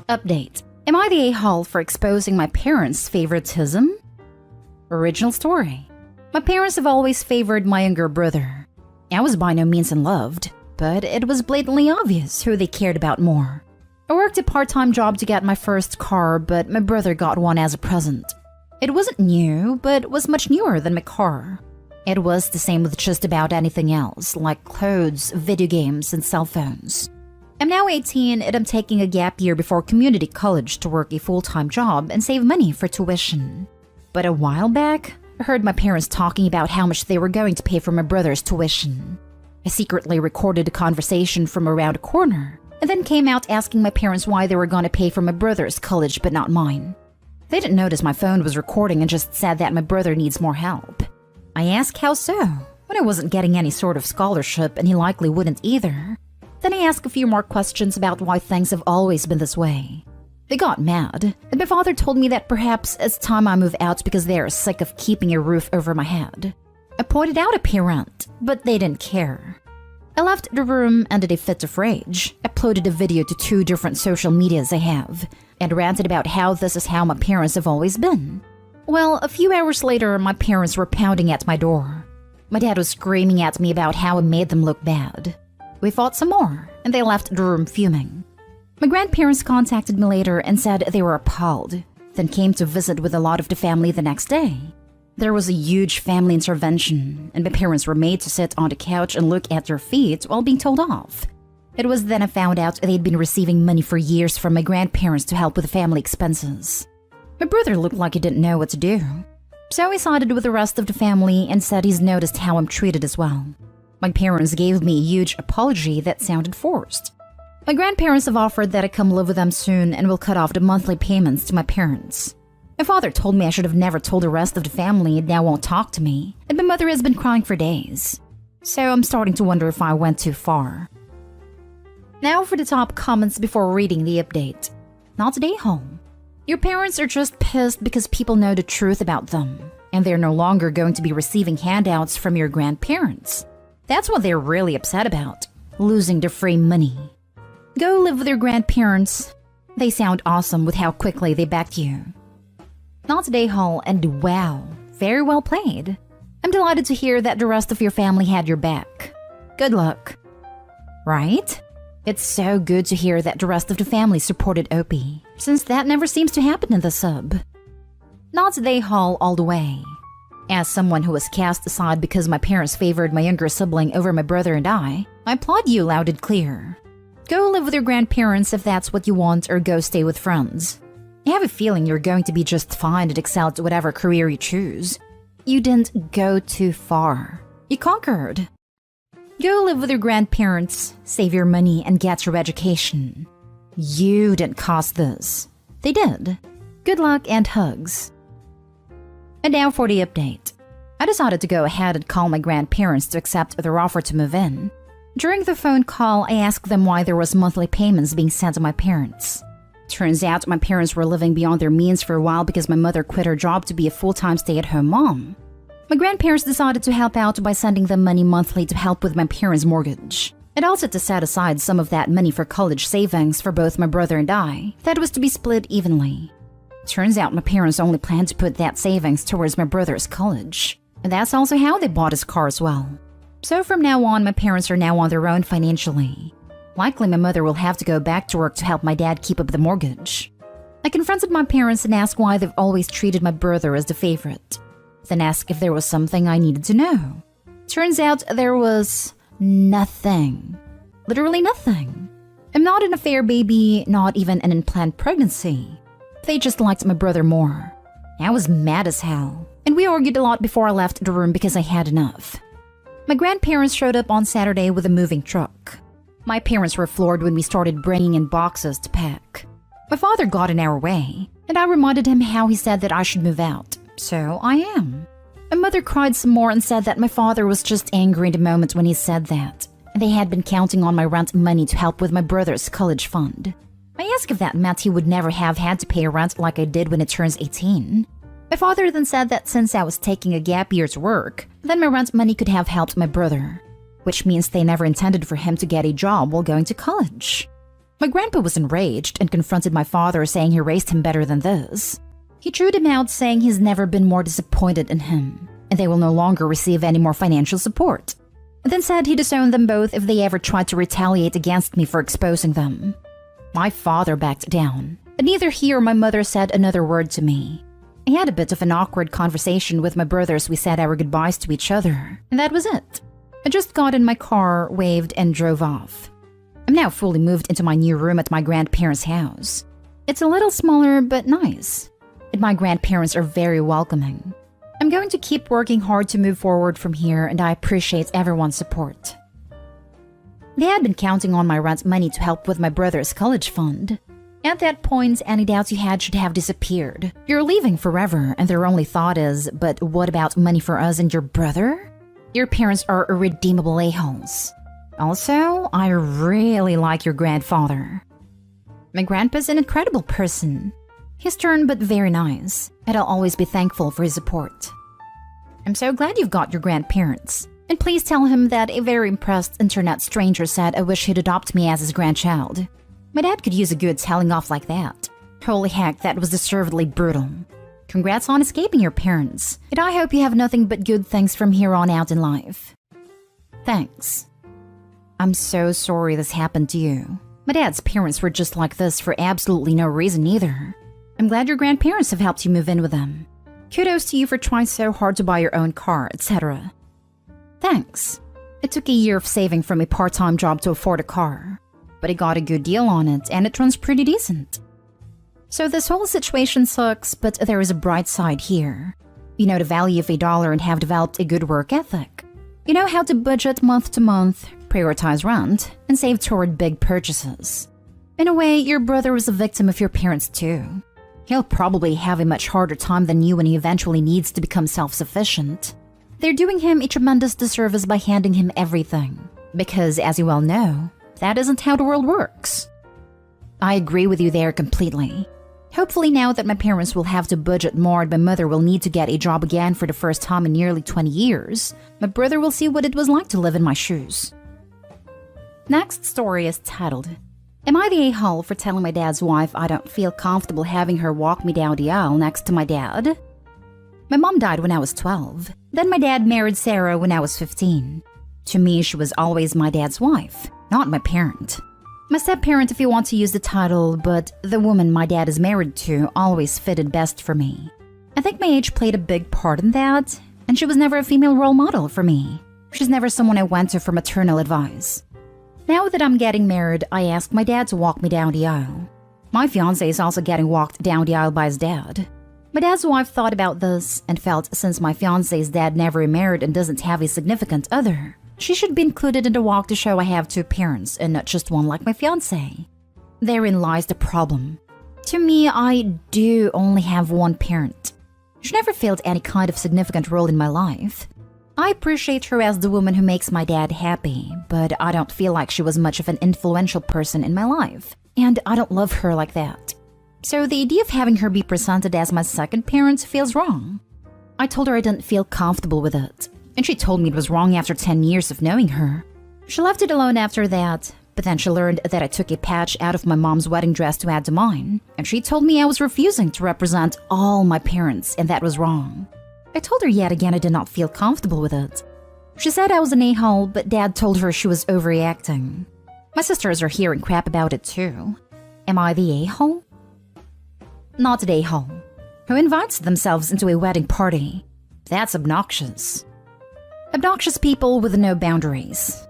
Update. Am I the a-hole for exposing my parents' favoritism? Original story. My parents have always favored my younger brother. I was by no means in love, but it was blatantly obvious who they cared about more. I worked a part-time job to get my first car, but my brother got one as a present. It wasn't new, but was much newer than my car. It was the same with just about anything else, like clothes, video games, and cell phones. I'm now 18 and I'm taking a gap year before community college to work a full-time job and save money for tuition. But a while back, I heard my parents talking about how much they were going to pay for my brother's tuition. I secretly recorded a conversation from around a corner, and then came out asking my parents why they were going to pay for my brother's college but not mine. They didn't notice my phone was recording and just said that my brother needs more help. I asked how so, when I wasn't getting any sort of scholarship and he likely wouldn't either. Then I asked a few more questions about why things have always been this way. They got mad, and my father told me that perhaps it's time I move out because they are sick of keeping a roof over my head. I pointed out a parent, but they didn't care. I left the room and in a fit of rage, uploaded a video to 2 different social medias I have, and ranted about how this is how my parents have always been. Well, a few hours later, my parents were pounding at my door. My dad was screaming at me about how I made them look bad. We fought some more, and they left the room fuming. My grandparents contacted me later and said they were appalled, then came to visit with a lot of the family the next day. There was a huge family intervention, and my parents were made to sit on the couch and look at their feet while being told off. It was then I found out they'd been receiving money for years from my grandparents to help with the family expenses. My brother looked like he didn't know what to do, so he sided with the rest of the family and said he's noticed how I'm treated as well. My parents gave me a huge apology that sounded forced. My grandparents have offered that I come live with them soon and will cut off the monthly payments to my parents. My father told me I should have never told the rest of the family and now won't talk to me, and my mother has been crying for days. So I'm starting to wonder if I went too far. Now for the top comments before reading the update. Not today, home. Your parents are just pissed because people know the truth about them, and they're no longer going to be receiving handouts from your grandparents. That's what they're really upset about, losing their free money. Go live with your grandparents. They sound awesome with how quickly they backed you. Not today, Hall, and wow, very well played. I'm delighted to hear that the rest of your family had your back. Good luck. Right? It's so good to hear that the rest of the family supported Opie, since that never seems to happen in the sub. Not today, Hall, all the way. As someone who was cast aside because my parents favored my younger sibling over my brother and I applaud you loud and clear. Go live with your grandparents if that's what you want, or go stay with friends. I have a feeling you're going to be just fine and excel at whatever career you choose. You didn't go too far. You conquered. Go live with your grandparents, save your money, and get your education. You didn't cause this. They did. Good luck and hugs. And now for the update. I decided to go ahead and call my grandparents to accept their offer to move in. During the phone call, I asked them why there was monthly payments being sent to my parents. Turns out my parents were living beyond their means for a while because my mother quit her job to be a full-time stay-at-home mom. My grandparents decided to help out by sending them money monthly to help with my parents' mortgage, and also to set aside some of that money for college savings for both my brother and I that was to be split evenly. Turns out my parents only planned to put that savings towards my brother's college, and that's also how they bought his car as well. So from now on, my parents are now on their own financially. Likely my mother will have to go back to work to help my dad keep up the mortgage. I confronted my parents and asked why they've always treated my brother as the favorite. Then asked if there was something I needed to know. Turns out there was nothing. Literally nothing. I'm not an affair baby, not even an unplanned pregnancy. They just liked my brother more. I was mad as hell, and we argued a lot before I left the room because I had enough. My grandparents showed up on Saturday with a moving truck. My parents were floored when we started bringing in boxes to pack. My father got in our way, and I reminded him how he said that I should move out. So I am. My mother cried some more and said that my father was just angry in the moment when he said that, and they had been counting on my rent money to help with my brother's college fund. I asked if that meant he would never have had to pay rent like I did when it turns 18. My father then said that since I was taking a gap year to work, then my rent money could have helped my brother, which means they never intended for him to get a job while going to college. My grandpa was enraged and confronted my father, saying he raised him better than this. He chewed him out, saying he's never been more disappointed in him, and they will no longer receive any more financial support. And then said he disowned them both if they ever tried to retaliate against me for exposing them. My father backed down, but neither he or my mother said another word to me. I had a bit of an awkward conversation with my brothers. We said our goodbyes to each other, and that was it. I just got in my car, waved, and drove off. I'm now fully moved into my new room at my grandparents' house. It's a little smaller, but nice, and my grandparents are very welcoming. I'm going to keep working hard to move forward from here, and I appreciate everyone's support. They had been counting on my rent money to help with my brother's college fund. At that point, any doubts you had should have disappeared. You're leaving forever, and their only thought is, but what about money for us and your brother? Your parents are irredeemable a-holes. Also, I really like your grandfather. My grandpa's an incredible person. He's stern but very nice, and I'll always be thankful for his support. I'm so glad you've got your grandparents. And please tell him that a very impressed internet stranger said I wish he'd adopt me as his grandchild. My dad could use a good telling off like that. Holy heck, that was deservedly brutal. Congrats on escaping your parents, and I hope you have nothing but good things from here on out in life. Thanks. I'm so sorry this happened to you. My dad's parents were just like this for absolutely no reason either. I'm glad your grandparents have helped you move in with them. Kudos to you for trying so hard to buy your own car, etc. Thanks. It took a year of saving from a part-time job to afford a car, but I got a good deal on it, and it runs pretty decent. So this whole situation sucks, but there is a bright side here. You know the value of $1 and have developed a good work ethic. You know how to budget month to month, prioritize rent, and save toward big purchases. In a way, your brother was a victim of your parents too. He'll probably have a much harder time than you when he eventually needs to become self-sufficient. They're doing him a tremendous disservice by handing him everything, because as you well know, that isn't how the world works. I agree with you there completely. Hopefully now that my parents will have to budget more and my mother will need to get a job again for the first time in nearly 20 years, my brother will see what it was like to live in my shoes. Next story is titled, Am I the a-hole for telling my dad's wife I don't feel comfortable having her walk me down the aisle next to my dad? My mom died when I was 12. Then my dad married Sarah when I was 15. To me, she was always my dad's wife, not my parent. My step-parent if you want to use the title, but the woman my dad is married to always fitted best for me. I think my age played a big part in that, and she was never a female role model for me. She's never someone I went to for maternal advice. Now that I'm getting married, I asked my dad to walk me down the aisle. My fiancé is also getting walked down the aisle by his dad. My dad's wife thought about this and felt since my fiancé's dad never remarried and doesn't have a significant other, she should be included in the walk to show I have two parents and not just one like my fiancé. Therein lies the problem. To me, I do only have one parent. She never filled any kind of significant role in my life. I appreciate her as the woman who makes my dad happy, but I don't feel like she was much of an influential person in my life, and I don't love her like that. So the idea of having her be presented as my second parent feels wrong. I told her I didn't feel comfortable with it, and she told me it was wrong after 10 years of knowing her. She left it alone after that, but then she learned that I took a patch out of my mom's wedding dress to add to mine, and she told me I was refusing to represent all my parents, and that was wrong. I told her yet again I did not feel comfortable with it. She said I was an a-hole, but Dad told her she was overreacting. My sisters are hearing crap about it too. Am I the a-hole? Not the a-hole. Who invites themselves into a wedding party? That's obnoxious. Obnoxious people with no boundaries.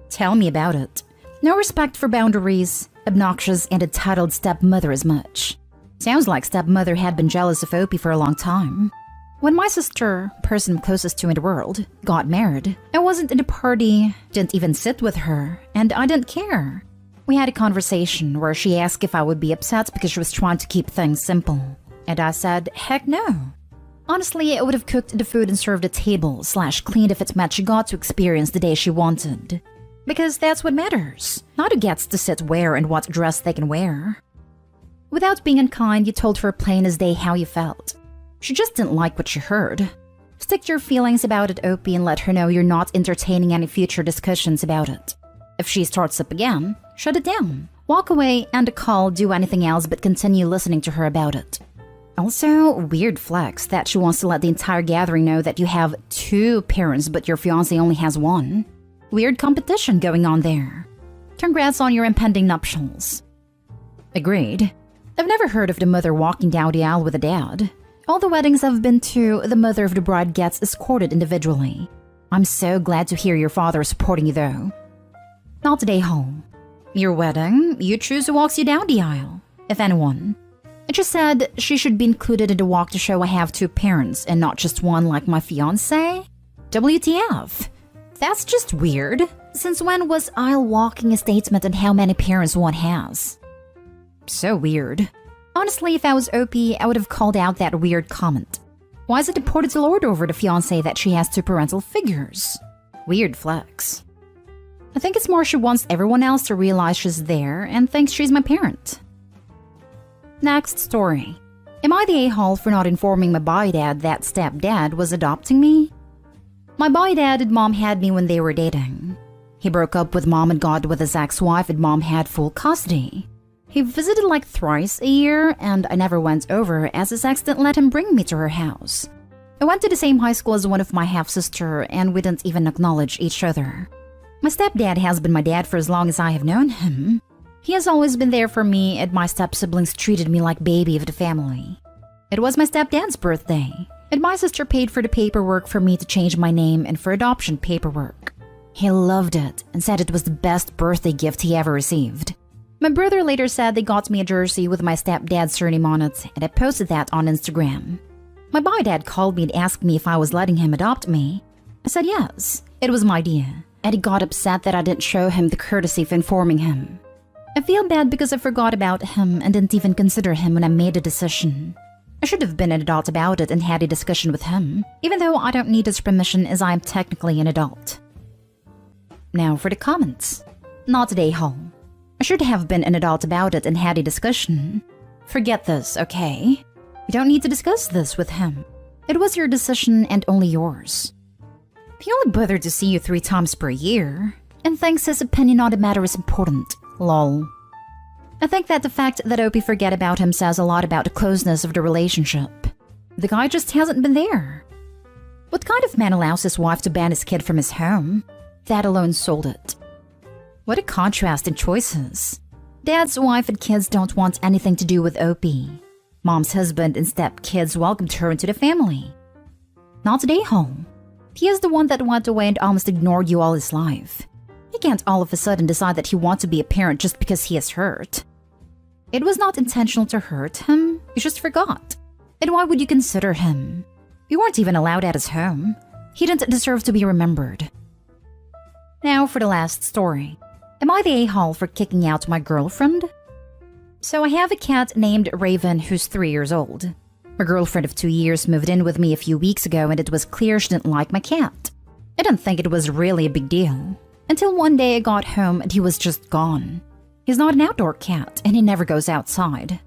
Tell me about it. No respect for boundaries, obnoxious and entitled stepmother as much. Sounds like stepmother had been jealous of Opie for a long time. When my sister, person closest to in the world, got married, I wasn't in the party, didn't even sit with her, and I didn't care. We had a conversation where she asked if I would be upset because she was trying to keep things simple. And I said, heck no. Honestly, I would have cooked the food and served the table / cleaned if it meant she got to experience the day she wanted. Because that's what matters, not who gets to sit where and what dress they can wear. Without being unkind, you told her plain as day how you felt. She just didn't like what she heard. Stick to your feelings about it, Opie, and let her know you're not entertaining any future discussions about it. If she starts up again, shut it down. walk away and call, do anything else but continue listening to her about it. Also, weird flex that she wants to let the entire gathering know that you have 2 parents but your fiancé only has 1. Weird competition going on there. Congrats on your impending nuptials. Agreed. I've never heard of the mother walking down the aisle with the dad. All the weddings I've been to, the mother of the bride gets escorted individually. I'm so glad to hear your father is supporting you though. Not today, home. Your wedding, you choose who walks you down the aisle, if anyone. It just said she should be included in the walk to show I have 2 parents and not just 1 like my fiancé. WTF? That's just weird. Since when was aisle walking a statement on how many parents one has? So weird. Honestly, if I was OP, I would have called out that weird comment. Why is it important to lord over the fiancé that she has 2 parental figures? Weird flex. I think it's more she wants everyone else to realize she's there and thinks she's my parent. Next story. Am I the a-hole for not informing my boy dad that stepdad was adopting me? My boy dad and mom had me when they were dating. He broke up with mom and got with his ex-wife and mom had full custody. He visited like thrice a year and I never went over as his ex didn't let him bring me to her house. I went to the same high school as one of my half-sister and we didn't even acknowledge each other. My stepdad has been my dad for as long as I have known him. He has always been there for me and my step-siblings treated me like baby of the family. It was my stepdad's birthday, and my sister paid for the paperwork for me to change my name and for adoption paperwork. He loved it and said it was the best birthday gift he ever received. My brother later said they got me a jersey with my stepdad's surname on it, and I posted that on Instagram. My boy dad called me and asked me if I was letting him adopt me. I said yes, it was my idea, and he got upset that I didn't show him the courtesy of informing him. I feel bad because I forgot about him and didn't even consider him when I made the decision. I should have been an adult about it and had a discussion with him, even though I don't need his permission as I am technically an adult. Now for the comments. Not today, Hall. I should have been an adult about it and had a discussion. Forget this, okay? You don't need to discuss this with him. It was your decision and only yours. He only bothered to see you 3 times per year, and thinks his opinion on the matter is important. Lol. I think that the fact that Opie forget about him says a lot about the closeness of the relationship. The guy just hasn't been there. What kind of man allows his wife to ban his kid from his home? That alone sold it. What a contrast in choices. Dad's wife and kids don't want anything to do with Opie. Mom's husband and step-kids welcomed her into the family. Not today, home. He is the one that went away and almost ignored you all his life. He can't all of a sudden decide that he wants to be a parent just because he is hurt. It was not intentional to hurt him, you just forgot. And why would you consider him? You weren't even allowed at his home. He didn't deserve to be remembered. Now for the last story. Am I the a-hole for kicking out my girlfriend? So I have a cat named Raven who's 3 years old. My girlfriend of 2 years moved in with me a few weeks ago and it was clear she didn't like my cat. I didn't think it was really a big deal. Until one day I got home and he was just gone. He's not an outdoor cat and he never goes outside.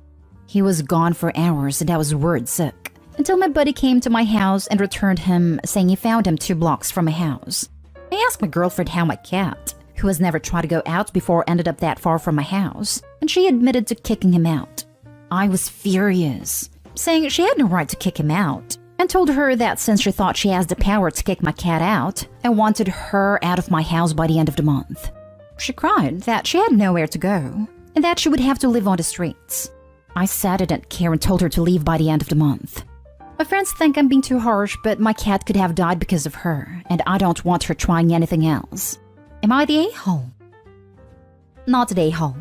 He was gone for hours and I was worried sick. Until my buddy came to my house and returned him, saying he found him 2 blocks from my house. I asked my girlfriend how my cat, who has never tried to go out before, ended up that far from my house, and she admitted to kicking him out. I was furious, saying she had no right to kick him out, and told her that since she thought she has the power to kick my cat out, I wanted her out of my house by the end of the month. She cried that she had nowhere to go, and that she would have to live on the streets. I said I didn't care and told her to leave by the end of the month. My friends think I'm being too harsh, but my cat could have died because of her, and I don't want her trying anything else. Am I the a-hole? Not the a-hole.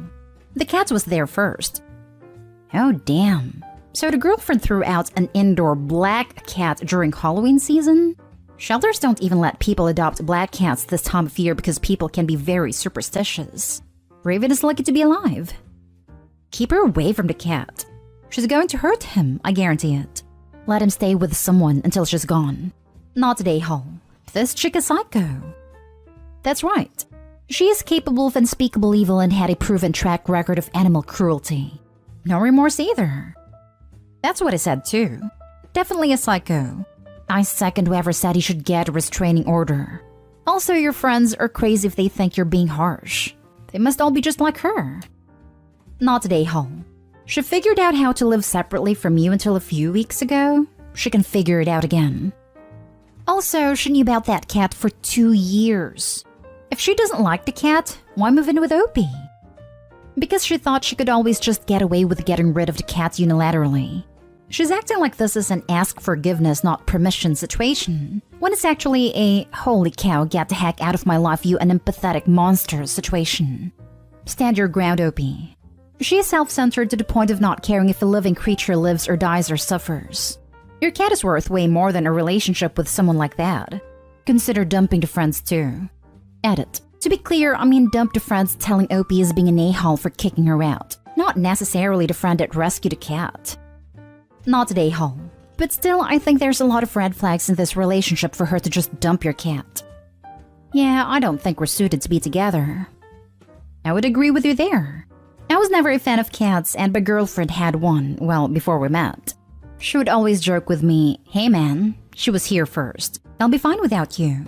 The cat was there first. Oh damn. So the girlfriend threw out an indoor black cat during Halloween season? Shelters don't even let people adopt black cats this time of year because people can be very superstitious. Raven is lucky to be alive. Keep her away from the cat. She's going to hurt him, I guarantee it. Let him stay with someone until she's gone. Not today, Hall. This chick is psycho. That's right. She is capable of unspeakable evil and had a proven track record of animal cruelty. No remorse either. That's what I said too. Definitely a psycho. I second whoever said he should get a restraining order. Also, your friends are crazy if they think you're being harsh. They must all be just like her. Not today, home. She figured out how to live separately from you until a few weeks ago. She can figure it out again. Also, she knew about that cat for 2 years. If she doesn't like the cat, why move in with Opie? Because she thought she could always just get away with getting rid of the cat unilaterally. She's acting like this is an ask forgiveness, not permission situation, when it's actually a holy cow, get the heck out of my life, you unempathetic monster situation. Stand your ground, Opie. She is self-centered to the point of not caring if a living creature lives or dies or suffers. Your cat is worth way more than a relationship with someone like that. Consider dumping the friends too. Edit. To be clear, I mean dump the friends telling Opie is being an a-hole for kicking her out, not necessarily the friend that rescued the cat. Not an a-hole. But still, I think there's a lot of red flags in this relationship for her to just dump your cat. Yeah, I don't think we're suited to be together. I would agree with you there. I was never a fan of cats, and my girlfriend had one, well, before we met. She would always joke with me, "Hey man, she was here first. I'll be fine without you."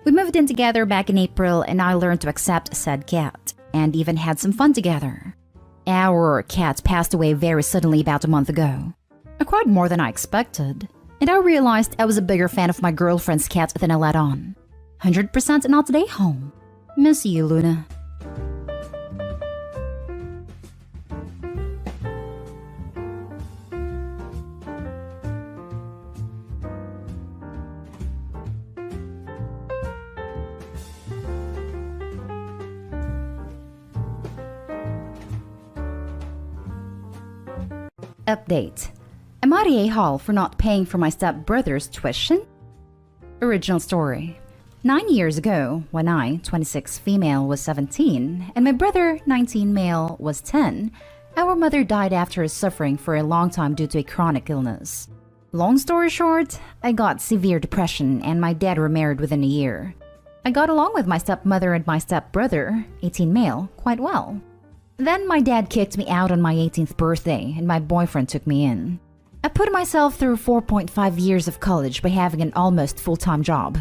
We moved in together back in April, and I learned to accept said cat, and even had some fun together. Our cat passed away very suddenly about a month ago. I cried more than I expected, and I realized I was a bigger fan of my girlfriend's cat than I let on. 100% not today, home. Miss you, Luna. Update. Am I the a-hole for not paying for my stepbrother's tuition? Original story. 9 years ago, when I, 26 female, was 17, and my brother, 19 male, was 10, our mother died after suffering for a long time due to a chronic illness. Long story short, I got severe depression and my dad remarried within a year. I got along with my stepmother and my stepbrother, 18 male, quite well. Then my dad kicked me out on my 18th birthday and my boyfriend took me in. I put myself through 4.5 years of college by having an almost full-time job.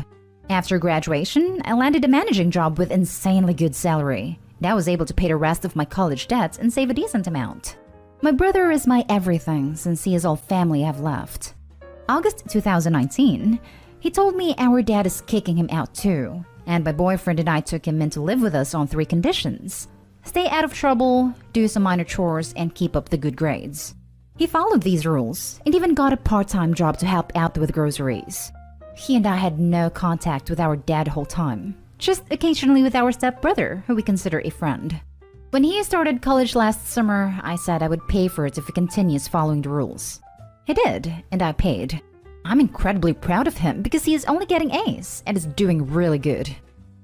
After graduation, I landed a managing job with insanely good salary. And I was able to pay the rest of my college debts and save a decent amount. My brother is my everything since he is all family I've left. August 2019, he told me our dad is kicking him out too, and my boyfriend and I took him in to live with us on 3 conditions. Stay out of trouble, do some minor chores, and keep up the good grades. He followed these rules and even got a part-time job to help out with groceries. He and I had no contact with our dad the whole time, just occasionally with our stepbrother, who we consider a friend. When he started college last summer, I said I would pay for it if he continues following the rules. He did, and I paid. I'm incredibly proud of him because he is only getting A's and is doing really good.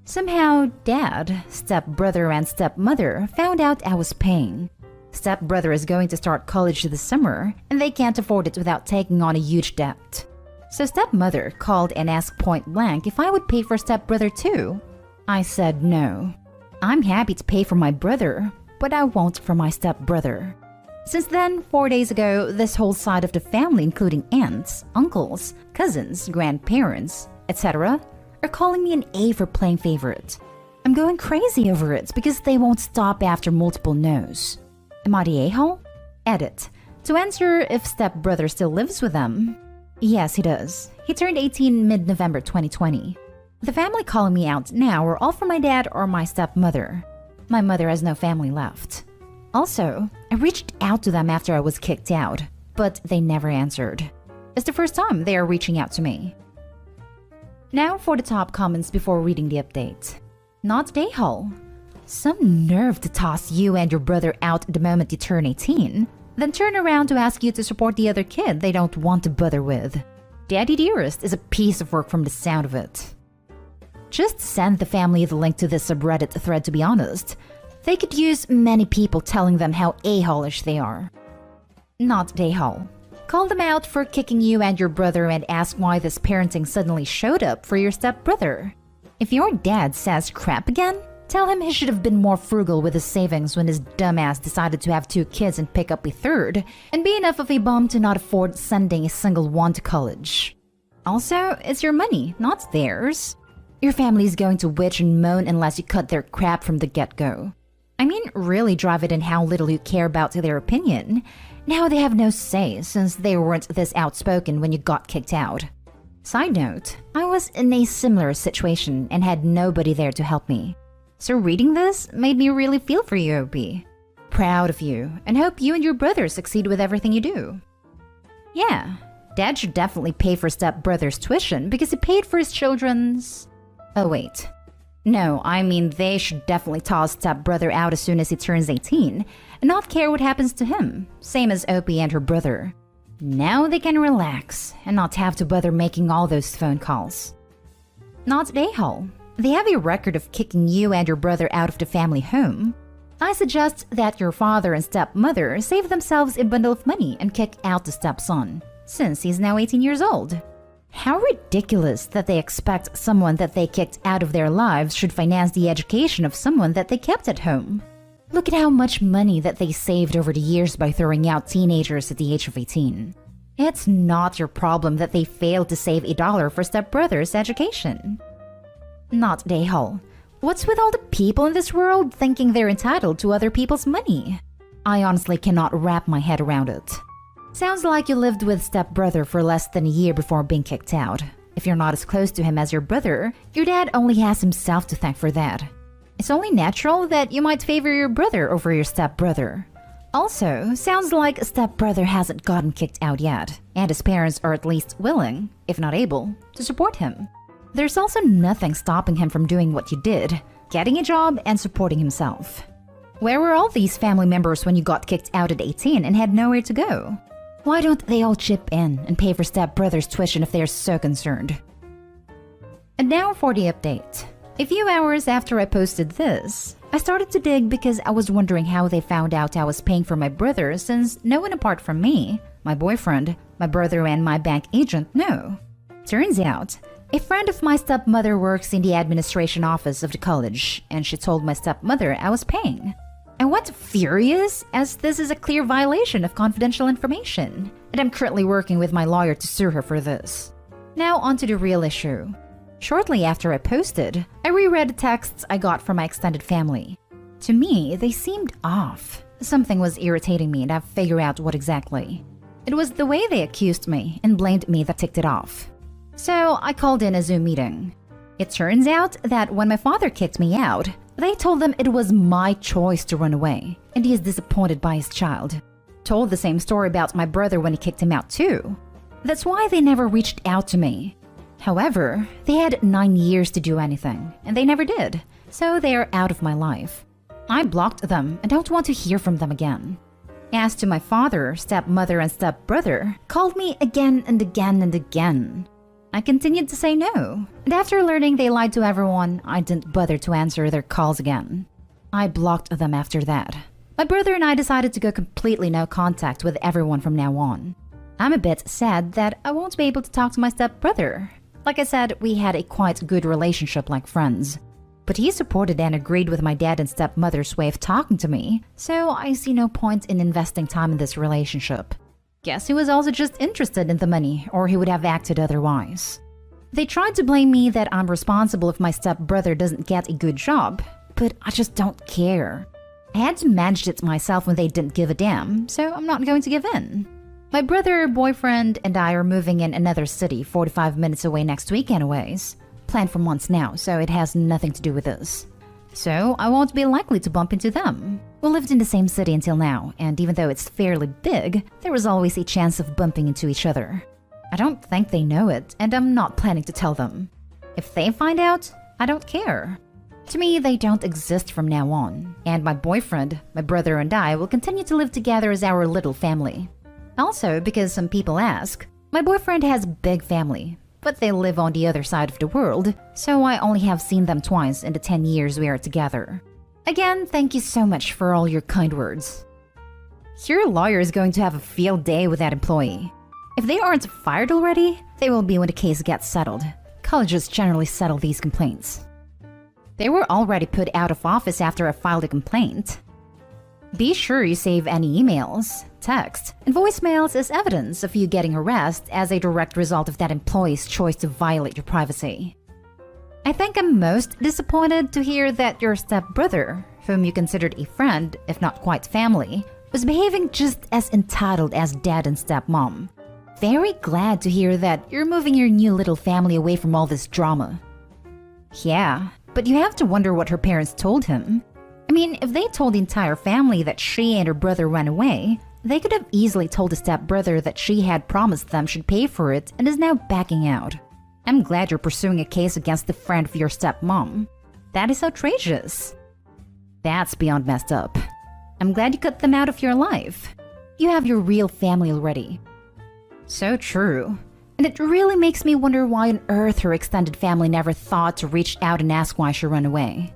Somehow, Dad, stepbrother, and stepmother found out I was paying. Stepbrother is going to start college this summer, and they can't afford it without taking on a huge debt. So stepmother called and asked point blank if I would pay for stepbrother too. I said no. I'm happy to pay for my brother, but I won't for my stepbrother. Since then, 4 days ago, this whole side of the family, including aunts, uncles, cousins, grandparents, etc., are calling me an A for playing favorite. I'm going crazy over it because they won't stop after multiple no's. Am I the a-hole? Edit. To answer if stepbrother still lives with them. Yes, he does. He turned 18 mid-November 2020. The family calling me out now are all from my dad or my stepmother. My mother has no family left. Also, I reached out to them after I was kicked out, but they never answered. It's the first time they are reaching out to me. Now for the top comments before reading the update. Not the a-hole. Some nerve to toss you and your brother out the moment you turn 18, then turn around to ask you to support the other kid they don't want to bother with. Daddy Dearest is a piece of work from the sound of it. Just send the family the link to this subreddit thread, to be honest. They could use many people telling them how a-hole-ish they are. Not the a-hole. Call them out for kicking you and your brother and ask why this parenting suddenly showed up for your stepbrother. If your dad says crap again, tell him he should have been more frugal with his savings when his dumbass decided to have 2 kids and pick up a third, and be enough of a bum to not afford sending a single one to college. Also, it's your money, not theirs. Your family is going to witch and moan unless you cut their crap from the get-go. I mean, really drive it in how little you care about their opinion. Now they have no say since they weren't this outspoken when you got kicked out. Side note, I was in a similar situation and had nobody there to help me. So reading this made me really feel for you, OP. Proud of you, and hope you and your brother succeed with everything you do. Yeah, Dad should definitely pay for stepbrother's tuition because he paid for his children's... Oh wait. No, I mean they should definitely toss stepbrother out as soon as he turns 18 and not care what happens to him, same as Opie and her brother. Now they can relax and not have to bother making all those phone calls. Not A-hole. They have a record of kicking you and your brother out of the family home. I suggest that your father and stepmother save themselves a bundle of money and kick out the stepson, since he's now 18 years old. How ridiculous that they expect someone that they kicked out of their lives should finance the education of someone that they kept at home. Look at how much money that they saved over the years by throwing out teenagers at the age of 18. It's not your problem that they failed to save $1 for stepbrother's education. Not A-hole. What's with all the people in this world thinking they're entitled to other people's money? I honestly cannot wrap my head around it. Sounds like you lived with stepbrother for less than a year before being kicked out. If you're not as close to him as your brother, your dad only has himself to thank for that. It's only natural that you might favor your brother over your stepbrother. Also, sounds like stepbrother hasn't gotten kicked out yet, and his parents are at least willing, if not able, to support him. There's also nothing stopping him from doing what you did, getting a job and supporting himself. Where were all these family members when you got kicked out at 18 and had nowhere to go? Why don't they all chip in and pay for stepbrother's tuition if they're so concerned? And now for the update. A few hours after I posted this, I started to dig because I was wondering how they found out I was paying for my brother since no one apart from me, my boyfriend, my brother and my bank agent know. Turns out, a friend of my stepmother works in the administration office of the college, and she told my stepmother I was paying. I went furious as this is a clear violation of confidential information, and I'm currently working with my lawyer to sue her for this. Now onto the real issue. Shortly after I posted, I reread the texts I got from my extended family. To me, they seemed off. Something was irritating me and I figured out what exactly. It was the way they accused me and blamed me that ticked it off. So I called in a Zoom meeting. It turns out that when my father kicked me out, they told them it was my choice to run away, and he is disappointed by his child. Told the same story about my brother when he kicked him out too. That's why they never reached out to me. However, they had 9 years to do anything, and they never did, so they are out of my life. I blocked them and don't want to hear from them again. As to my father, stepmother, and stepbrother, called me again and again and again. I continued to say no, and after learning they lied to everyone, I didn't bother to answer their calls again. I blocked them after that. My brother and I decided to go completely no contact with everyone from now on. I'm a bit sad that I won't be able to talk to my stepbrother. Like I said, we had a quite good relationship like friends. But he supported and agreed with my dad and stepmother's way of talking to me, so I see no point in investing time in this relationship. Guess he was also just interested in the money, or he would have acted otherwise. They tried to blame me that I'm responsible if my stepbrother doesn't get a good job, but I just don't care. I had to manage it myself when they didn't give a damn, so I'm not going to give in. My brother, boyfriend, and I are moving in another city 45 minutes away next week anyways. Planned for months now, so it has nothing to do with this. So I won't be likely to bump into them. We lived in the same city until now, and even though it's fairly big, there was always a chance of bumping into each other. I don't think they know it, and I'm not planning to tell them. If they find out, I don't care. To me, they don't exist from now on, and my boyfriend, my brother, and I will continue to live together as our little family. Also, because some people ask, my boyfriend has a big family, but they live on the other side of the world, so I only have seen them twice in the 10 years we are together. Again, thank you so much for all your kind words. Your lawyer is going to have a field day with that employee. If they aren't fired already, they will be when the case gets settled. Colleges generally settle these complaints. They were already put out of office after I filed a complaint. Be sure you save any emails, text, and voicemails as evidence of you getting harassed as a direct result of that employee's choice to violate your privacy. I think I'm most disappointed to hear that your stepbrother, whom you considered a friend, if not quite family, was behaving just as entitled as dad and stepmom. Very glad to hear that you're moving your new little family away from all this drama. Yeah, but you have to wonder what her parents told him. I mean, if they told the entire family that she and her brother ran away, they could have easily told the stepbrother that she had promised them she'd pay for it and is now backing out. I'm glad you're pursuing a case against the friend of your stepmom. That is outrageous. That's beyond messed up. I'm glad you cut them out of your life. You have your real family already. So true. And it really makes me wonder why on earth her extended family never thought to reach out and ask why she ran away.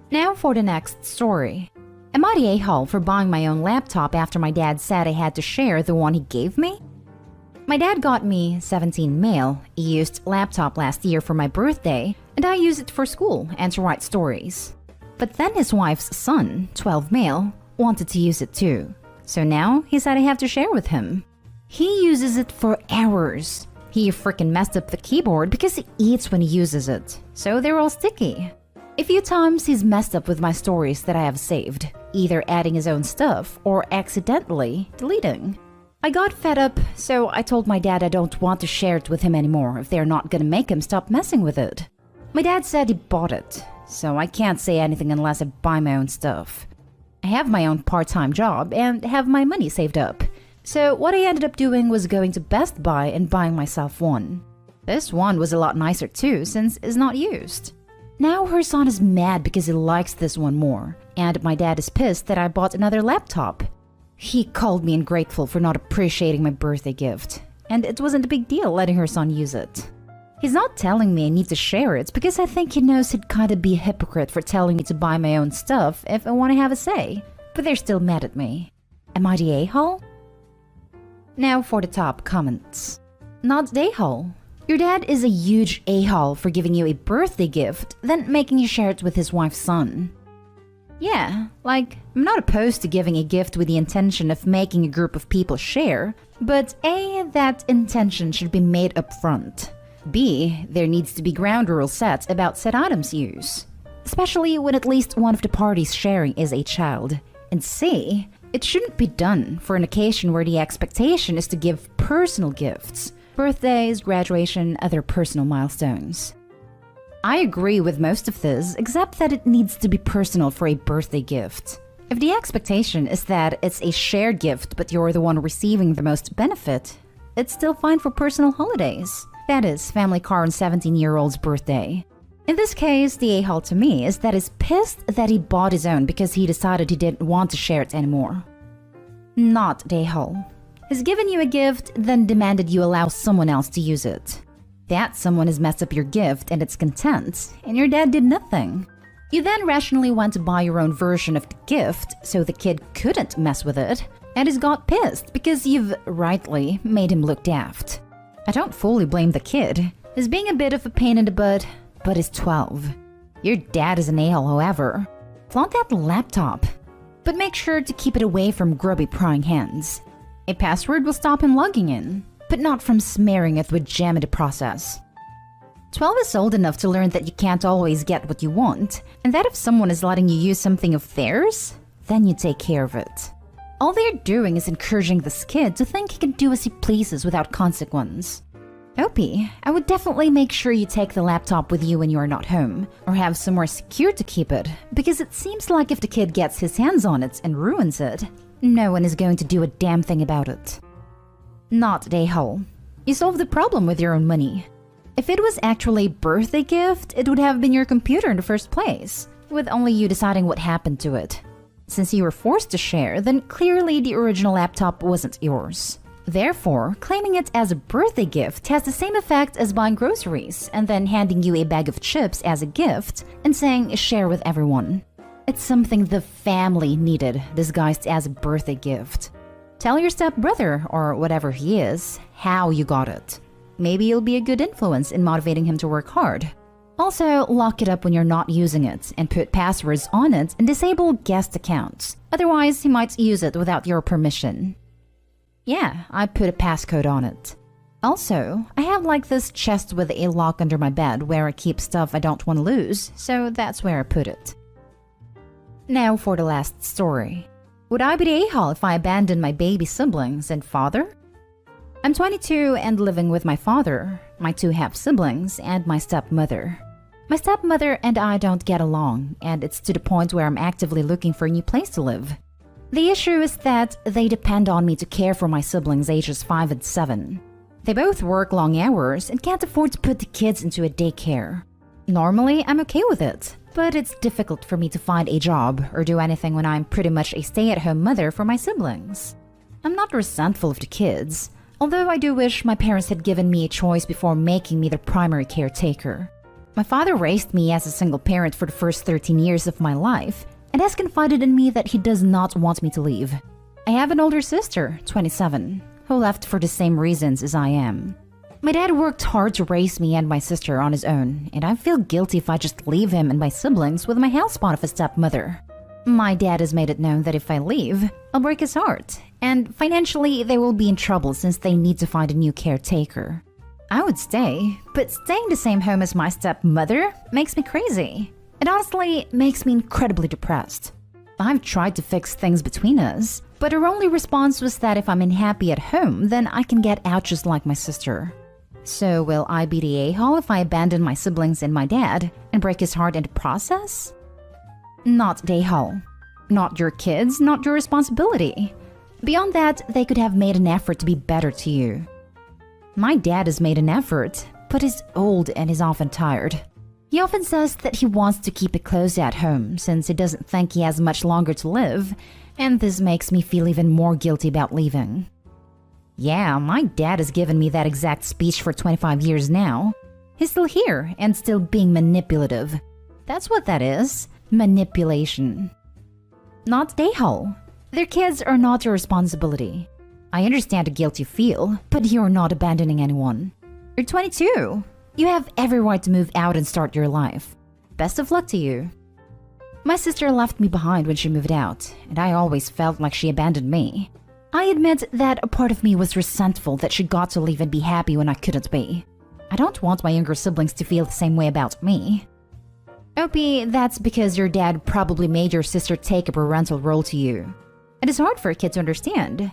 Now for the next story. Am I the a-hole for buying my own laptop after my dad said I had to share the one he gave me? My dad got me 17 male, a used laptop last year for my birthday, and I use it for school and to write stories. But then his wife's son, 12 male, wanted to use it too. So now he said I have to share with him. He uses it for hours. He freaking messed up the keyboard because he eats when he uses it, so they're all sticky. A few times he's messed up with my stories that I have saved, either adding his own stuff or accidentally deleting. I got fed up, so I told my dad I don't want to share it with him anymore if they're not gonna make him stop messing with it. My dad said he bought it, so I can't say anything unless I buy my own stuff. I have my own part-time job and have my money saved up. So what I ended up doing was going to Best Buy and buying myself one. This one was a lot nicer too since it's not used. Now her son is mad because he likes this one more, and my dad is pissed that I bought another laptop. He called me ungrateful for not appreciating my birthday gift, and it wasn't a big deal letting her son use it. He's not telling me I need to share it because I think he knows he'd kinda be a hypocrite for telling me to buy my own stuff if I want to have a say, but they're still mad at me. Am I the a-hole? Now for the top comments. Not the a-hole. Your dad is a huge a-hole for giving you a birthday gift, then making you share it with his wife's son. Yeah, like, I'm not opposed to giving a gift with the intention of making a group of people share, but A, that intention should be made up front. B, there needs to be ground rules set about said items use, especially when at least one of the parties sharing is a child. And C, it shouldn't be done for an occasion where the expectation is to give personal gifts, birthdays, graduation, other personal milestones. I agree with most of this, except that it needs to be personal for a birthday gift. If the expectation is that it's a shared gift but you're the one receiving the most benefit, it's still fine for personal holidays. That is, family car on 17-year-old's birthday. In this case, the a-hole to me is that he's pissed that he bought his own because he decided he didn't want to share it anymore. Not the a-hole. He's given you a gift, then demanded you allow someone else to use it. That someone has messed up your gift and its contents, and your dad did nothing. You then rationally went to buy your own version of the gift so the kid couldn't mess with it, and he's got pissed because you've, rightly, made him look daft. I don't fully blame the kid. He's being a bit of a pain in the butt, but he's 12. Your dad is an a-hole, however. Flaunt that laptop, but make sure to keep it away from grubby prying hands. A password will stop him logging in, but not from smearing it with jam in the process. 12 is old enough to learn that you can't always get what you want, and that if someone is letting you use something of theirs, then you take care of it. All they're doing is encouraging this kid to think he can do as he pleases without consequence. Opie, I would definitely make sure you take the laptop with you when you are not home, or have somewhere secure to keep it, because it seems like if the kid gets his hands on it and ruins it, no one is going to do a damn thing about it. Not the a-hole. You solved the problem with your own money. If it was actually a birthday gift, it would have been your computer in the first place, with only you deciding what happened to it. Since you were forced to share, then clearly the original laptop wasn't yours. Therefore, claiming it as a birthday gift has the same effect as buying groceries and then handing you a bag of chips as a gift and saying share with everyone. It's something the family needed disguised as a birthday gift. Tell your stepbrother, or whatever he is, how you got it. Maybe you'll be a good influence in motivating him to work hard. Also, lock it up when you're not using it and put passwords on it and disable guest accounts. Otherwise, he might use it without your permission. Yeah, I put a passcode on it. Also, I have like this chest with a lock under my bed where I keep stuff I don't want to lose, so that's where I put it. Now for the last story. Would I be the a-hole if I abandoned my baby siblings and father? I'm 22 and living with my father, my 2 half-siblings, and my stepmother. My stepmother and I don't get along, and it's to the point where I'm actively looking for a new place to live. The issue is that they depend on me to care for my siblings ages 5 and 7. They both work long hours and can't afford to put the kids into a daycare. Normally, I'm okay with it, but it's difficult for me to find a job or do anything when I'm pretty much a stay-at-home mother for my siblings. I'm not resentful of the kids, although I do wish my parents had given me a choice before making me their primary caretaker. My father raised me as a single parent for the first 13 years of my life and has confided in me that he does not want me to leave. I have an older sister, 27, who left for the same reasons as I am. My dad worked hard to raise me and my sister on his own, and I feel guilty if I just leave him and my siblings with my hellspawn of a stepmother. My dad has made it known that if I leave, I'll break his heart, and financially they will be in trouble since they need to find a new caretaker. I would stay, but staying in the same home as my stepmother makes me crazy. It honestly makes me incredibly depressed. I've tried to fix things between us, but her only response was that if I'm unhappy at home, then I can get out just like my sister. So will I be the a-hole if I abandon my siblings and my dad and break his heart in the process? Not the a-hole. Not your kids, not your responsibility. Beyond that, they could have made an effort to be better to you. My dad has made an effort, but is old and is often tired. He often says that he wants to keep it close at home since he doesn't think he has much longer to live, and this makes me feel even more guilty about leaving. Yeah, my dad has given me that exact speech for 25 years now. He's still here and still being manipulative. That's what that is, manipulation. Not the a-hole. Their kids are not your responsibility. I understand the guilt you feel, but you're not abandoning anyone. You're 22. You have every right to move out and start your life. Best of luck to you. My sister left me behind when she moved out, and I always felt like she abandoned me. I admit that a part of me was resentful that she got to leave and be happy when I couldn't be. I don't want my younger siblings to feel the same way about me. Opie, that's because your dad probably made your sister take a parental role to you. It is hard for a kid to understand.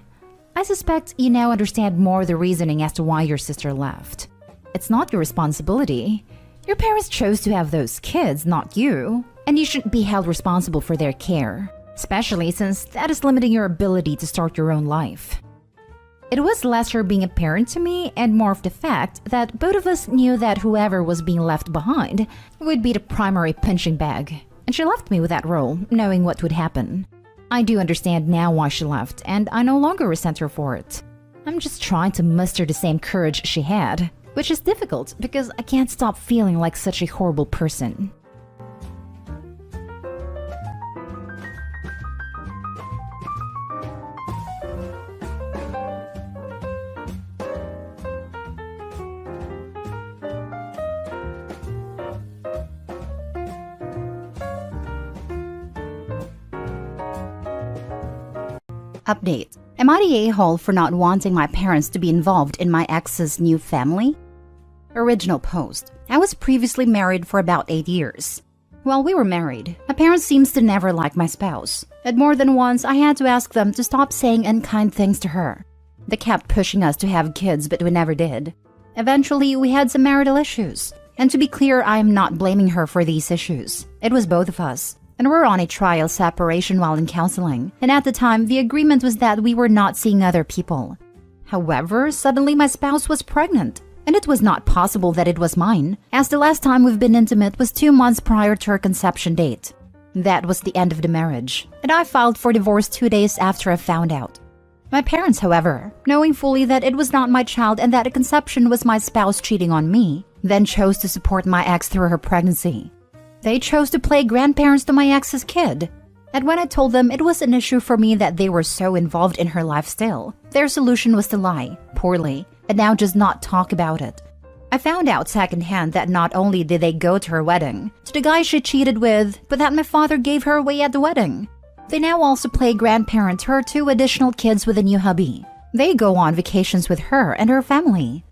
I suspect you now understand more the reasoning as to why your sister left. It's not your responsibility. Your parents chose to have those kids, not you, and you shouldn't be held responsible for their care, especially since that is limiting your ability to start your own life. It was less her being a parent to me and more of the fact that both of us knew that whoever was being left behind would be the primary punching bag, and she left me with that role, knowing what would happen. I do understand now why she left, and I no longer resent her for it. I'm just trying to muster the same courage she had, which is difficult because I can't stop feeling like such a horrible person. Update. Am I the a-hole for not wanting my parents to be involved in my ex's new family? Original post. I was previously married for about 8 years. While we were married, my parents seems to never like my spouse. And more than once, I had to ask them to stop saying unkind things to her. They kept pushing us to have kids, but we never did. Eventually, we had some marital issues. And to be clear, I am not blaming her for these issues. It was both of us. And we're on a trial separation while in counseling, and at the time, the agreement was that we were not seeing other people. However, suddenly my spouse was pregnant, and it was not possible that it was mine, as the last time we've been intimate was 2 months prior to her conception date. That was the end of the marriage, and I filed for divorce 2 days after I found out. My parents, however, knowing fully that it was not my child and that the conception was my spouse cheating on me, then chose to support my ex through her pregnancy. They chose to play grandparents to my ex's kid. And when I told them it was an issue for me that they were so involved in her life still, their solution was to lie, poorly, and now just not talk about it. I found out secondhand that not only did they go to her wedding, to the guy she cheated with, but that my father gave her away at the wedding. They now also play grandparent to her 2 additional kids with a new hubby. They go on vacations with her and her family.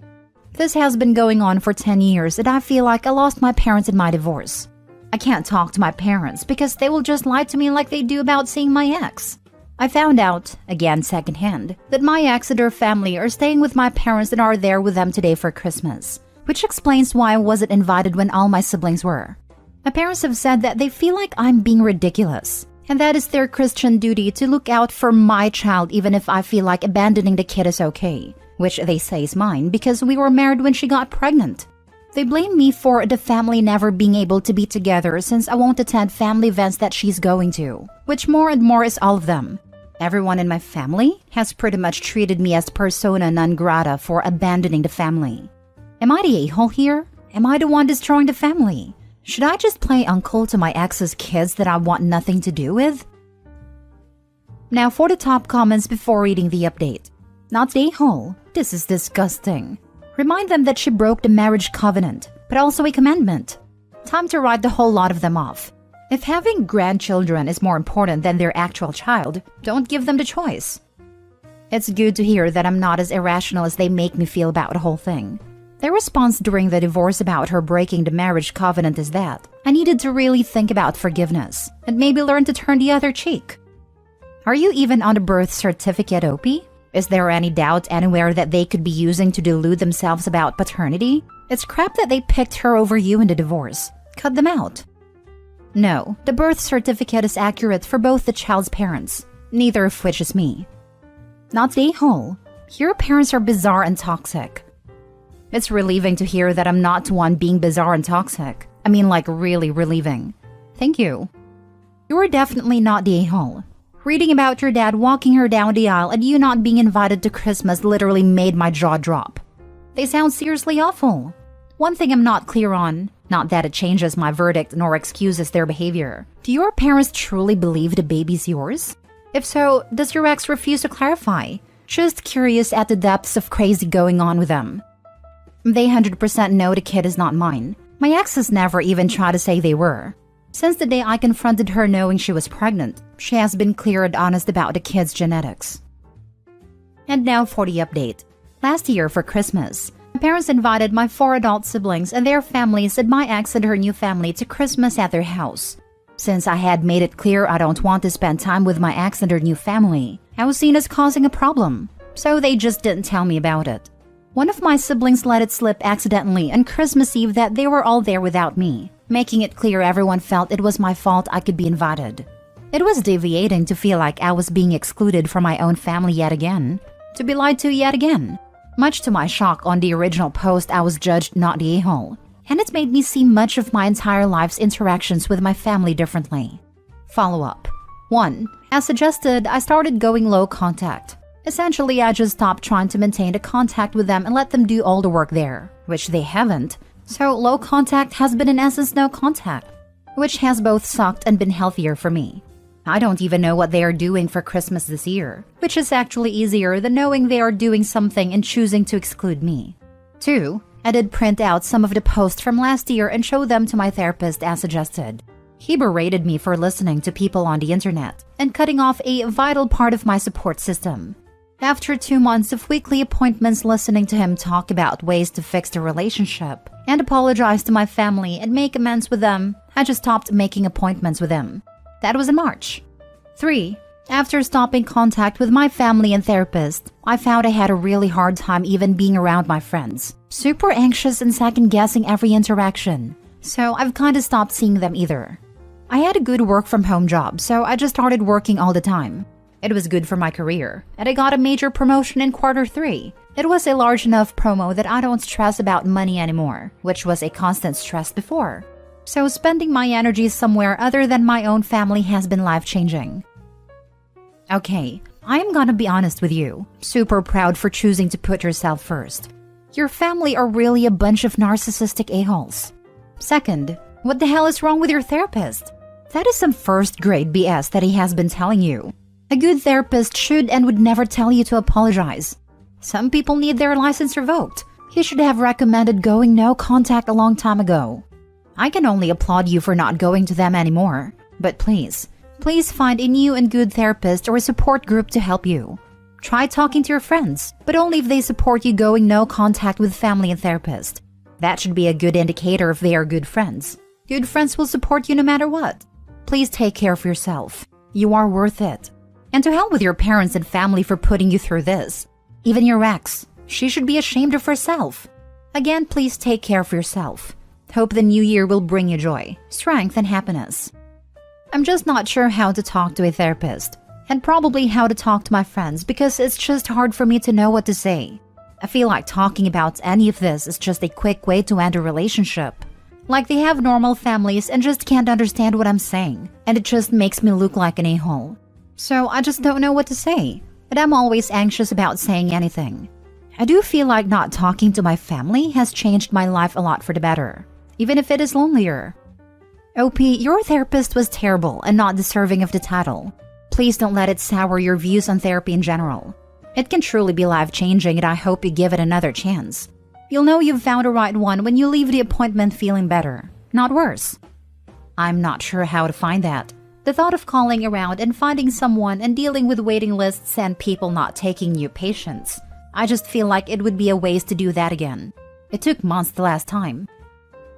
This has been going on for 10 years and I feel like I lost my parents in my divorce. I can't talk to my parents because they will just lie to me like they do about seeing my ex. I found out, again secondhand, that my ex and her family are staying with my parents and are there with them today for Christmas, which explains why I wasn't invited when all my siblings were. My parents have said that they feel like I'm being ridiculous, and that it's their Christian duty to look out for my child even if I feel like abandoning the kid is okay, which they say is mine because we were married when she got pregnant. They blame me for the family never being able to be together since I won't attend family events that she's going to, which more and more is all of them. Everyone in my family has pretty much treated me as persona non grata for abandoning the family. Am I the a-hole here? Am I the one destroying the family? Should I just play uncle to my ex's kids that I want nothing to do with? Now for the top comments before reading the update. Not the a-hole. This is disgusting. Remind them that she broke the marriage covenant, but also a commandment. Time to write the whole lot of them off. If having grandchildren is more important than their actual child, don't give them the choice. It's good to hear that I'm not as irrational as they make me feel about the whole thing. Their response during the divorce about her breaking the marriage covenant is that I needed to really think about forgiveness and maybe learn to turn the other cheek. Are you even on a birth certificate, Opie? Is there any doubt anywhere that they could be using to delude themselves about paternity? It's crap that they picked her over you in the divorce. Cut them out. No, the birth certificate is accurate for both the child's parents, neither of which is me. Not the a-hole. Your parents are bizarre and toxic. It's relieving to hear that I'm not the one being bizarre and toxic. I mean, like, really relieving. Thank you. You are definitely not the a-hole. Reading about your dad walking her down the aisle and you not being invited to Christmas literally made my jaw drop. They sound seriously awful. One thing I'm not clear on, not that it changes my verdict nor excuses their behavior. Do your parents truly believe the baby's yours? If so, does your ex refuse to clarify? Just curious at the depths of crazy going on with them. They 100% know the kid is not mine. My ex has never even tried to say they were. Since the day I confronted her knowing she was pregnant, she has been clear and honest about the kid's genetics. And now for the update. Last year for Christmas, my parents invited my 4 adult siblings and their families and my ex and her new family to Christmas at their house. Since I had made it clear I don't want to spend time with my ex and her new family, I was seen as causing a problem, so they just didn't tell me about it. One of my siblings let it slip accidentally on Christmas Eve that they were all there without me, making it clear everyone felt it was my fault I could be invited. It was deviating to feel like I was being excluded from my own family yet again, to be lied to yet again. Much to my shock, on the original post I was judged not the a-hole, and it made me see much of my entire life's interactions with my family differently. Follow-up. 1. As suggested, I started going low contact. Essentially, I just stopped trying to maintain the contact with them and let them do all the work there, which they haven't. So low contact has been in essence no contact, which has both sucked and been healthier for me. I don't even know what they are doing for Christmas this year, which is actually easier than knowing they are doing something and choosing to exclude me. 2. I did print out some of the posts from last year and show them to my therapist as suggested. He berated me for listening to people on the internet and cutting off a vital part of my support system. After 2 months of weekly appointments listening to him talk about ways to fix the relationship and apologize to my family and make amends with them, I just stopped making appointments with him. That was in March. 3. After stopping contact with my family and therapist, I found I had a really hard time even being around my friends. Super anxious and second-guessing every interaction. So I've kind of stopped seeing them either. I had a good work-from-home job, so I just started working all the time. It was good for my career, and I got a major promotion in Q3. It was a large enough promo that I don't stress about money anymore, which was a constant stress before. So spending my energy somewhere other than my own family has been life-changing. Okay, I'm gonna be honest with you. Super proud for choosing to put yourself first. Your family are really a bunch of narcissistic a-holes. Second, what the hell is wrong with your therapist? That is some first-grade BS that he has been telling you. A good therapist should and would never tell you to apologize. Some people need their license revoked. He should have recommended going no contact a long time ago. I can only applaud you for not going to them anymore. But please find a new and good therapist or a support group to help you. Try talking to your friends, but only if they support you going no contact with family and therapist. That should be a good indicator if they are good friends. Good friends will support you no matter what. Please take care of yourself. You are worth it. And to hell with your parents and family for putting you through this. Even your ex, she should be ashamed of herself. Again, please take care of yourself. Hope the new year will bring you joy, strength, and happiness. I'm just not sure how to talk to a therapist, and probably how to talk to my friends because it's just hard for me to know what to say. I feel like talking about any of this is just a quick way to end a relationship. Like they have normal families and just can't understand what I'm saying, and it just makes me look like an a-hole. So I just don't know what to say, but I'm always anxious about saying anything. I do feel like not talking to my family has changed my life a lot for the better, even if it is lonelier. OP, your therapist was terrible and not deserving of the title. Please don't let it sour your views on therapy in general. It can truly be life-changing, and I hope you give it another chance. You'll know you've found a right one when you leave the appointment feeling better, not worse. I'm not sure how to find that. The thought of calling around and finding someone and dealing with waiting lists and people not taking new patients. I just feel like it would be a waste to do that again. It took months the last time.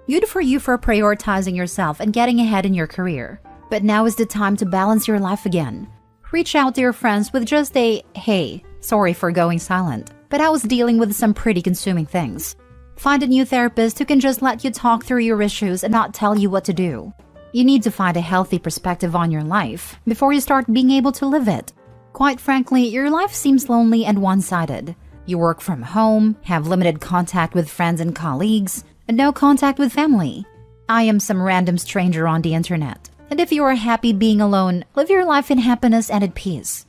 Good for you for prioritizing yourself and getting ahead in your career. But now is the time to balance your life again. Reach out to your friends with just a, hey, sorry for going silent, but I was dealing with some pretty consuming things. Find a new therapist who can just let you talk through your issues and not tell you what to do. You need to find a healthy perspective on your life before you start being able to live it. Quite frankly, your life seems lonely and one-sided. You work from home, have limited contact with friends and colleagues, and no contact with family. I am some random stranger on the internet. And if you are happy being alone, live your life in happiness and at peace.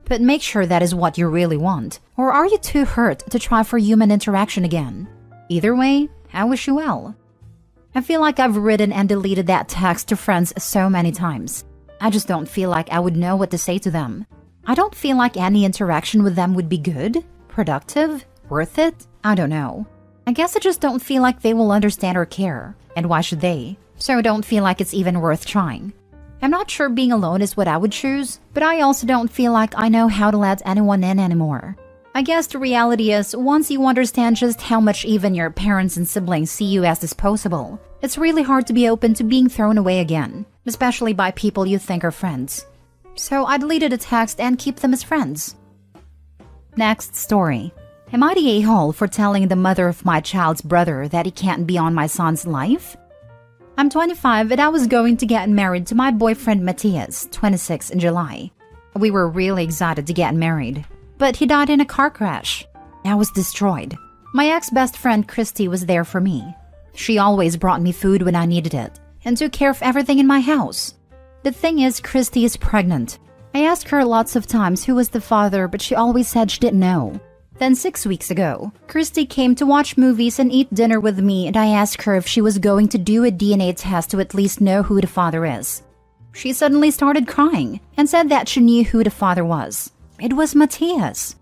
But make sure that is what you really want. Or are you too hurt to try for human interaction again? Either way, I wish you well. I feel like I've written and deleted that text to friends so many times. I just don't feel like I would know what to say to them. I don't feel like any interaction with them would be good, productive, worth it. I don't know. I guess I just don't feel like they will understand or care. And why should they? So I don't feel like it's even worth trying. I'm not sure being alone is what I would choose, but I also don't feel like I know how to let anyone in anymore. I guess the reality is, once you understand just how much even your parents and siblings see you as disposable, it's really hard to be open to being thrown away again, especially by people you think are friends. So I deleted a text and keep them as friends. Next story. Am I the a-hole for telling the mother of my child's brother that he can't be on my son's life? I'm 25 and I was going to get married to my boyfriend Matthias, 26, in July. We were really excited to get married, but he died in a car crash. I was destroyed. My ex-best friend Christy was there for me. She always brought me food when I needed it and took care of everything in my house. The thing is, Christy is pregnant. I asked her lots of times who was the father, but she always said she didn't know. Then 6 weeks ago, Christy came to watch movies and eat dinner with me, and I asked her if she was going to do a DNA test to at least know who the father is. She suddenly started crying and said that she knew who the father was. It was Matthias.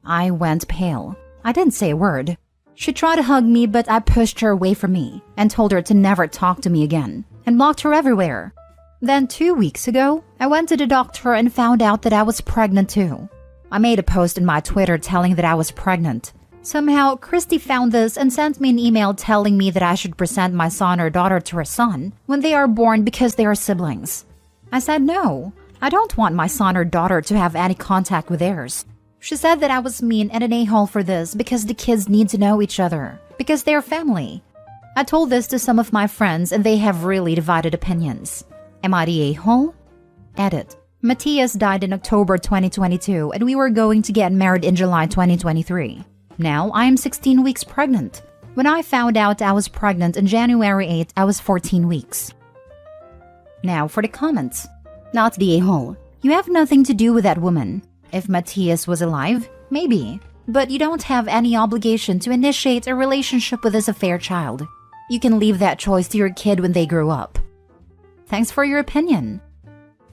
I went pale. I didn't say a word. She tried to hug me, but I pushed her away from me and told her to never talk to me again and blocked her everywhere. Then 2 weeks ago, I went to the doctor and found out that I was pregnant too. I made a post on my Twitter telling that I was pregnant. Somehow, Christy found this and sent me an email telling me that I should present my son or daughter to her son when they are born because they are siblings. I said no, I don't want my son or daughter to have any contact with theirs. She said that I was mean and an a-hole for this because the kids need to know each other, because they are family. I told this to some of my friends and they have really divided opinions. Am I the a-hole? Edit. Matthias died in October 2022 and we were going to get married in July 2023. Now I am 16 weeks pregnant. When I found out I was pregnant on January 8, I was 14 weeks. Now for the comments. Not the a-hole. You have nothing to do with that woman. If Matthias was alive, maybe. But you don't have any obligation to initiate a relationship with this affair child. You can leave that choice to your kid when they grow up. Thanks for your opinion.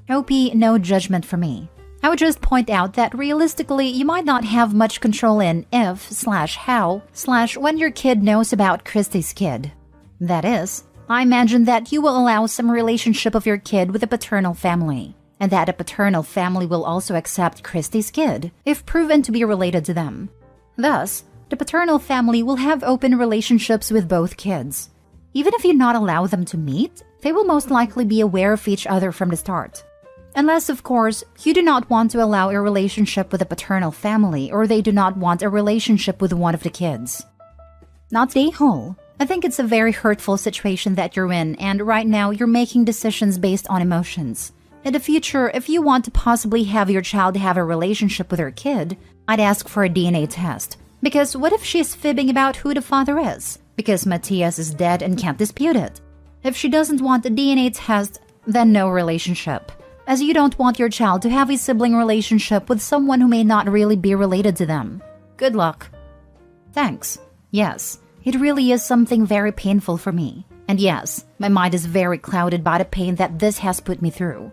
OP, no judgment for me. I would just point out that realistically, you might not have much control in if/how/when your kid knows about Christy's kid. That is, I imagine that you will allow some relationship of your kid with the paternal family. and that a paternal family will also accept Christy's kid if proven to be related to them. Thus, the paternal family will have open relationships with both kids. Even if you not allow them to meet, they will most likely be aware of each other from the start. Unless, of course, you do not want to allow a relationship with a paternal family or they do not want a relationship with one of the kids. Not the whole. I think it's a very hurtful situation that you're in, and right now you're making decisions based on emotions. In the future, if you want to possibly have your child have a relationship with her kid, I'd ask for a DNA test. Because what if she's fibbing about who the father is? Because Matthias is dead and can't dispute it. If she doesn't want a DNA test, then no relationship. As you don't want your child to have a sibling relationship with someone who may not really be related to them. Good luck. Thanks. Yes, it really is something very painful for me. And yes, my mind is very clouded by the pain that this has put me through.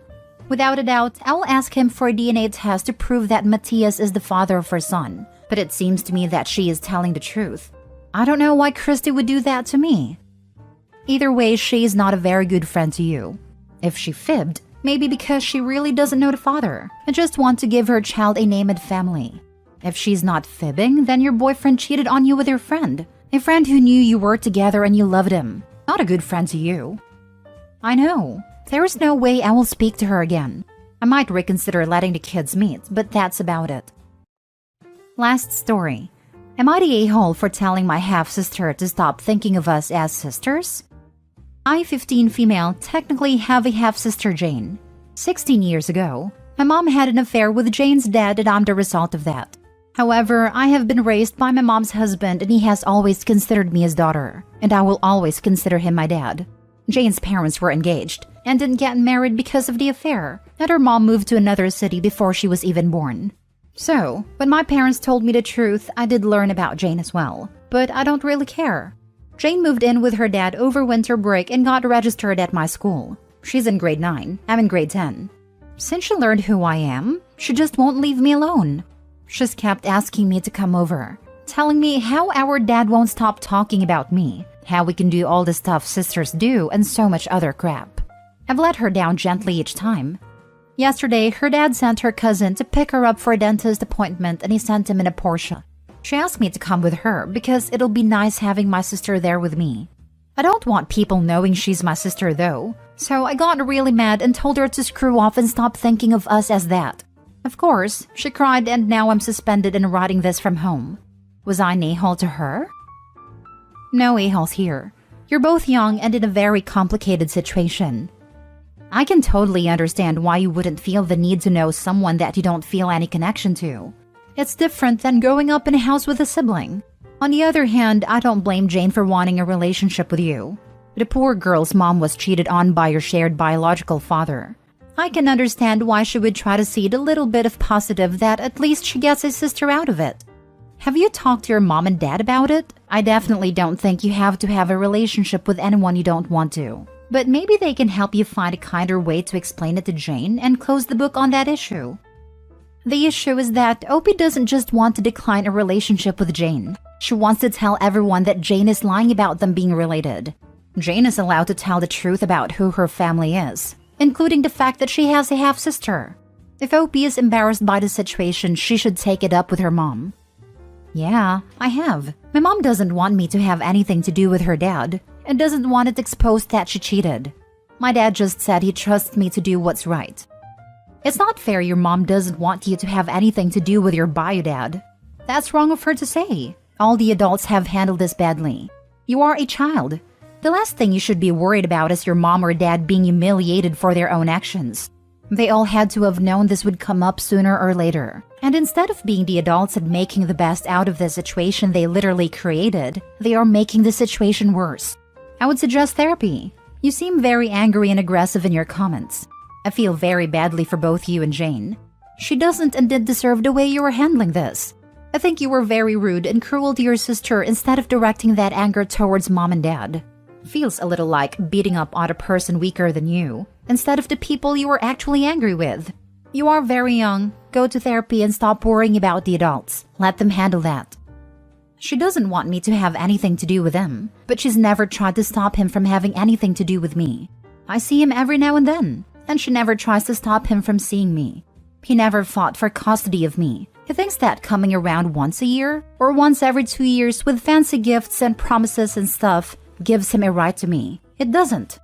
Without a doubt, I will ask him for a DNA test to prove that Matthias is the father of her son. But it seems to me that she is telling the truth. I don't know why Christy would do that to me. Either way, she is not a very good friend to you. If she fibbed, maybe because she really doesn't know the father and just wants to give her child a name and family. If she's not fibbing, then your boyfriend cheated on you with your friend. A friend who knew you were together and you loved him. Not a good friend to you. I know. There is no way I will speak to her again. I might reconsider letting the kids meet, but that's about it. Last story. Am I the a-hole for telling my half-sister to stop thinking of us as sisters? I, 15 female, technically have a half-sister Jane. 16 years ago, my mom had an affair with Jane's dad and I'm the result of that. However, I have been raised by my mom's husband and he has always considered me his daughter, and I will always consider him my dad. Jane's parents were engaged and didn't get married because of the affair, and her mom moved to another city before she was even born. So, when my parents told me the truth, I did learn about Jane as well, but I don't really care. Jane moved in with her dad over winter break and got registered at my school. She's in grade 9, I'm in grade 10. Since she learned who I am, she just won't leave me alone. She's kept asking me to come over, telling me how our dad won't stop talking about me, how we can do all the stuff sisters do, and so much other crap. I've let her down gently each time. Yesterday, her dad sent her cousin to pick her up for a dentist appointment and he sent him in a Porsche. She asked me to come with her because it'll be nice having my sister there with me. I don't want people knowing she's my sister though, so I got really mad and told her to screw off and stop thinking of us as that. Of course, she cried and now I'm suspended and writing this from home. Was I an a-hole to her? No a-holes here. You're both young and in a very complicated situation. I can totally understand why you wouldn't feel the need to know someone that you don't feel any connection to. It's different than growing up in a house with a sibling. On the other hand, I don't blame Jane for wanting a relationship with you. The poor girl's mom was cheated on by your shared biological father. I can understand why she would try to see the little bit of positive that at least she gets a sister out of it. Have you talked to your mom and dad about it? I definitely don't think you have to have a relationship with anyone you don't want to. But maybe they can help you find a kinder way to explain it to Jane and close the book on that issue. The issue is that Opie doesn't just want to decline a relationship with Jane. She wants to tell everyone that Jane is lying about them being related. Jane is allowed to tell the truth about who her family is, including the fact that she has a half-sister. If Opie is embarrassed by the situation, she should take it up with her mom. Yeah, I have. My mom doesn't want me to have anything to do with her dad, and doesn't want it exposed that she cheated. My dad just said he trusts me to do what's right. It's not fair your mom doesn't want you to have anything to do with your bio dad. That's wrong of her to say. All the adults have handled this badly. You are a child. The last thing you should be worried about is your mom or dad being humiliated for their own actions. They all had to have known this would come up sooner or later. And instead of being the adults and making the best out of the situation they literally created, they are making the situation worse. I would suggest therapy. You seem very angry and aggressive in your comments. I feel very badly for both you and Jane. She doesn't and didn't deserve the way you were handling this. I think you were very rude and cruel to your sister instead of directing that anger towards mom and dad. Feels a little like beating up on a person weaker than you, instead of the people you were actually angry with. You are very young. Go to therapy and stop worrying about the adults. Let them handle that. She doesn't want me to have anything to do with him, but she's never tried to stop him from having anything to do with me. I see him every now and then. and she never tries to stop him from seeing me. He never fought for custody of me. He thinks that coming around once a year or once every 2 years with fancy gifts and promises and stuff gives him a right to me. It doesn't.